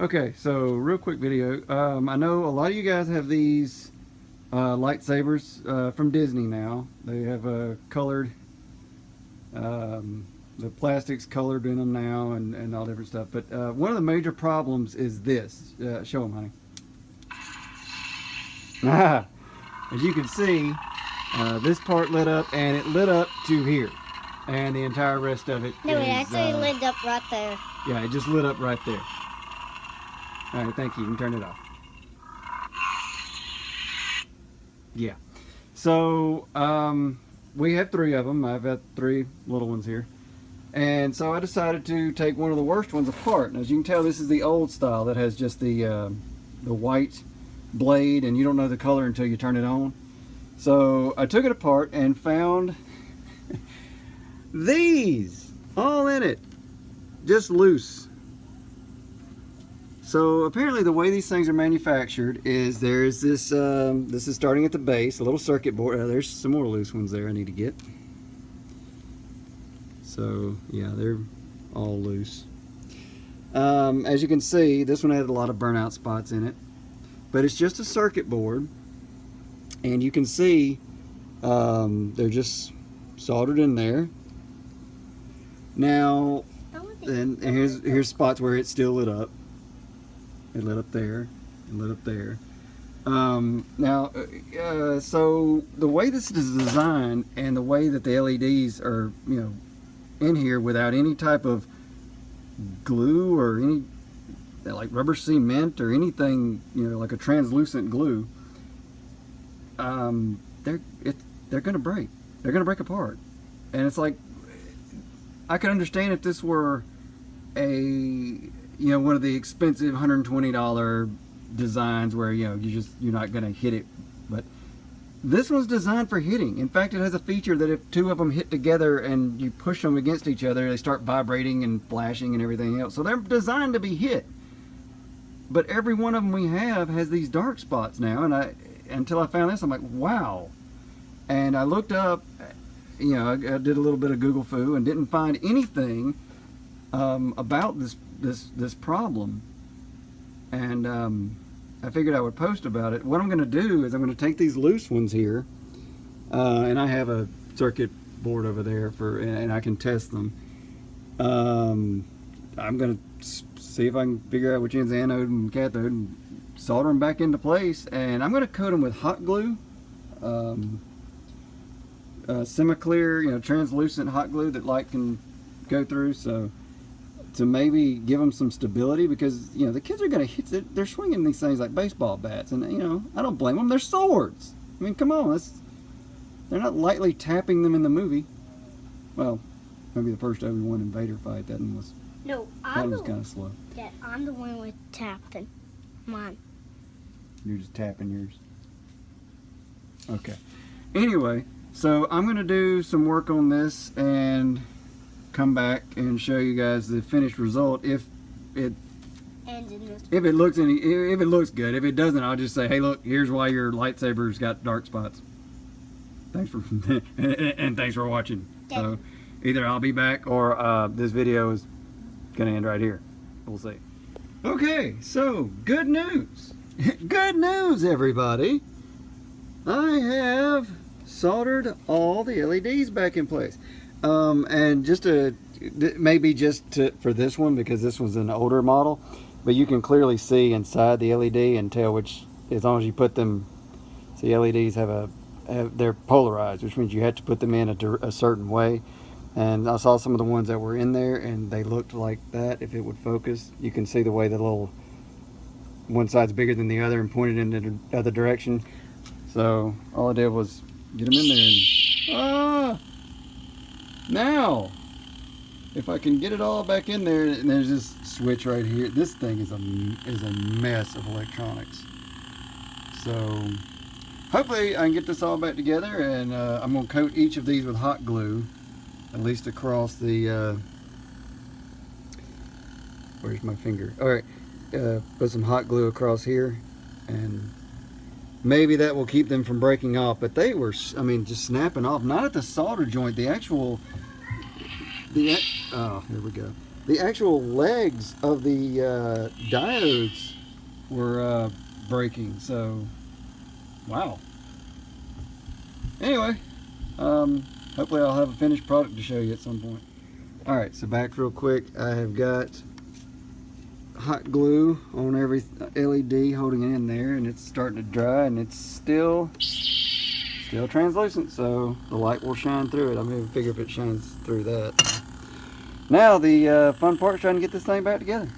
Okay, so real quick video. I know a lot of you guys have these lightsabers from Disney now. They have colored, the plastic's colored in them now and all different stuff. But one of the major problems is this. Show them, honey. Ah, as you can see, this part lit up and it lit up to here. And the entire rest of it No, it is, actually lit up right there. yeah, it just lit up right there. All right, thank you. You can turn it off. Yeah. So we have 3 of them. I've got 3 little ones here. And so I decided to take one of the worst ones apart. And as you can tell, this is the old style that has just the white blade, and you don't know the color until you turn it on. So I took it apart and found these all in it, just loose. So apparently the way these things are manufactured is there's this, this is starting at the base, a little circuit board. There's some more loose ones there I need to get. So yeah, they're all loose. As you can see, this one had a lot of burnout spots in it. But it's just a circuit board. And you can see they're just soldered in there. Now, and here's spots where it's still lit up. It lit up there, and lit up there. So the way this is designed and the way that the LEDs are, in here without any type of glue or any like rubber cement or anything, like a translucent glue, they're gonna break. They're gonna break apart. And it's like, I could understand if this were one of the expensive $120 designs where you're not gonna hit it, but this one's designed for hitting. In fact, it has a feature that if 2 of them hit together and you push them against each other, they start vibrating and flashing and everything else. So they're designed to be hit. But every one of them we have has these dark spots now, and until I found this, I'm like, wow. And I looked up, I did a little bit of Google foo and didn't find anything about this problem. And I figured I would post about it. What I'm going to do is I'm going to take these loose ones here, and I have a circuit board over there and I can test them. I'm going to see if I can figure out which end's anode and cathode and solder them back into place. And I'm going to coat them with hot glue, semi-clear, translucent hot glue that light can go through. So to maybe give them some stability, because the kids are going to hit it. They're swinging these things like baseball bats, and I don't blame them. They're swords. I mean, come on, they're not lightly tapping them in the movie. Well, maybe the first Obi-Wan and Vader fight, that one was kind of slow. Yeah, I'm the one with tapping mine. You're just tapping yours. Okay. Anyway, so I'm going to do some work on this and come back and show you guys the finished result. If it looks good. If it doesn't, I'll just say, hey, look, here's why your lightsaber's got dark spots. Thanks for and thanks for watching. Yeah. So either I'll be back or this video is gonna end right here. We'll see. Okay, so good news. Good news, everybody. I have soldered all the LEDs back in place. And maybe for this one, because this was an older model, but you can clearly see inside the LED and tell which, as long as you put them, see, LEDs they're polarized, which means you have to put them in a certain way. And I saw some of the ones that were in there and they looked like that. If it would focus, you can see the way the little one side's bigger than the other and pointed in the other direction. So all I did was get them in there and now, if I can get it all back in there, and there's this switch right here. This thing is a mess of electronics. So hopefully I can get this all back together, and I'm going to coat each of these with hot glue, at least across the, where's my finger? All right, put some hot glue across here, and maybe that will keep them from breaking off. But they were, just snapping off. Not at the solder joint. The actual, oh, here we go. the actual legs of the diodes were breaking. So, wow. Anyway, hopefully I'll have a finished product to show you at some point. Alright, so back real quick. I have got hot glue on every LED holding it in there, and it's starting to dry, and it's still translucent, so the light will shine through it. I'm going to figure if it shines through that. Now the fun part is trying to get this thing back together.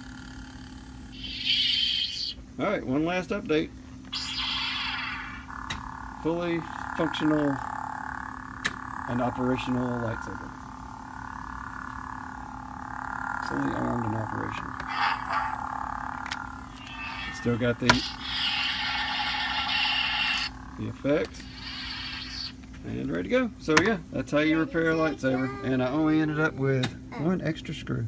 Alright, one last update. Fully functional and operational lightsaber. Fully armed and operational. Still got the effect. And ready to go. So yeah, that's how you repair a lightsaber. And I only ended up with one extra screw.